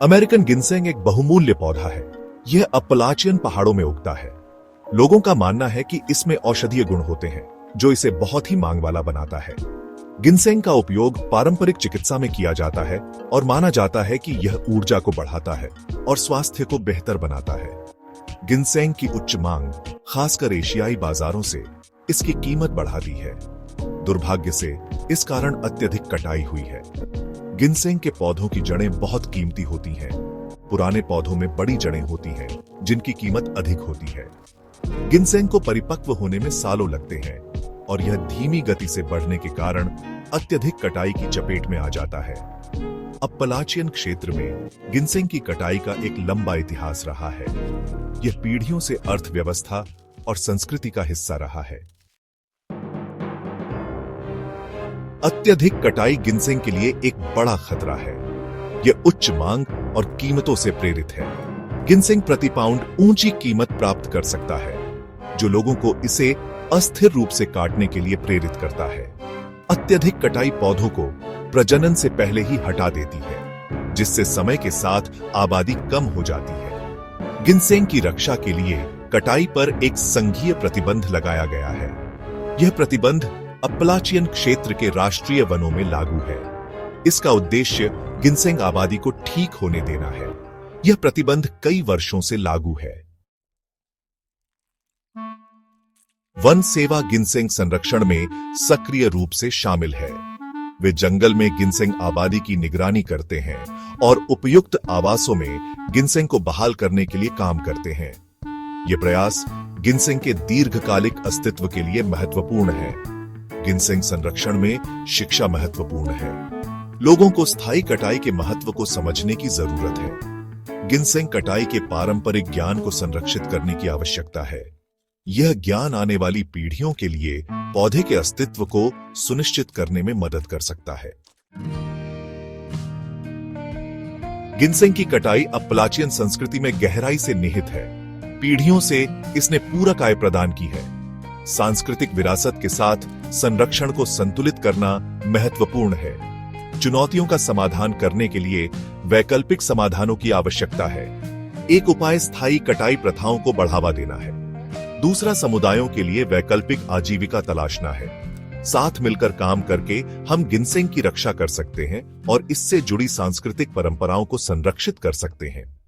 American गिनसेंग एक बहुमूल्य पौधा है। यह अपलाचियन पहाड़ों में उगता है। लोगों का मानना है कि इसमें औषधीय गुण होते हैं, जो इसे बहुत ही मांग वाला बनाता है। गिनसेंग का उपयोग पारंपरिक चिकित्सा में किया जाता है और माना जाता है कि यह ऊर्जा को बढ़ाता है और स्वास्थ्य को बेहतर बनाता है। गिनसेंग की उच्च मांग, खासकर एशियाई बाजारों से, इसकी कीमत बढ़ा दी है। दुर्भाग्य से इस कारण अत्यधिक कटाई हुई है। गिनसेंग के पौधों की जड़ें बहुत कीमती होती हैं। पुराने पौधों में बड़ी जड़ें होती हैं, जिनकी कीमत अधिक होती है। गिनसेंग को परिपक्व होने में सालों लगते हैं और यह धीमी गति से बढ़ने के कारण अत्यधिक कटाई की चपेट में आ जाता है। अपलाचियन क्षेत्र में गिनसेंग की कटाई का एक लंबा इतिहास रहा है। यह पीढ़ियों से अर्थव्यवस्था और संस्कृति का हिस्सा रहा है। अत्यधिक कटाई गिनसेंग के लिए एक बड़ा खतरा है। यह उच्च मांग और कीमतों से प्रेरित है। गिनसेंग प्रति पाउंड ऊंची कीमत प्राप्त कर सकता है, जो लोगों को इसे अस्थिर रूप से काटने के लिए प्रेरित करता है। अत्यधिक कटाई पौधों को प्रजनन से पहले ही हटा देती है, जिससे समय के साथ आबादी कम हो जाती है। गिनसेंग की रक्षा के लिए कटाई पर एक संघीय प्रतिबंध लगाया गया है। यह प्रतिबंध अपलाचियन क्षेत्र के राष्ट्रीय वनों में लागू है। इसका उद्देश्य गिनसेंग आबादी को ठीक होने देना है। यह प्रतिबंध कई वर्षों से लागू है। वन सेवा गिनसेंग संरक्षण में सक्रिय रूप से शामिल है। वे जंगल में गिनसेंग आबादी की निगरानी करते हैं और उपयुक्त आवासों में गिनसेंग को बहाल करने के लिए काम करते हैं। ये प्रयास गिनसेंग के दीर्घकालिक अस्तित्व के लिए महत्वपूर्ण है। गिनसेंग संरक्षण में शिक्षा महत्वपूर्ण है। लोगों को स्थायी कटाई के महत्व को समझने की जरूरत है। गिनसेंग कटाई के पारंपरिक ज्ञान को संरक्षित करने की आवश्यकता है। यह ज्ञान आने वाली पीढ़ियों के लिए पौधे के अस्तित्व को सुनिश्चित करने में मदद कर सकता है। गिनसेंग की कटाई अपलाचियन संस्कृति में गहराई से निहित है। पीढ़ियों से इसने पूरक आय प्रदान की है। सांस्कृतिक विरासत के साथ संरक्षण को संतुलित करना महत्वपूर्ण है। चुनौतियों का समाधान करने के लिए वैकल्पिक समाधानों की आवश्यकता है। एक उपाय स्थायी कटाई प्रथाओं को बढ़ावा देना है। दूसरा, समुदायों के लिए वैकल्पिक आजीविका तलाशना है। साथ मिलकर काम करके हम गिनसेंग की रक्षा कर सकते हैं और इससे जुड़ी सांस्कृतिक परंपराओं को संरक्षित कर सकते हैं।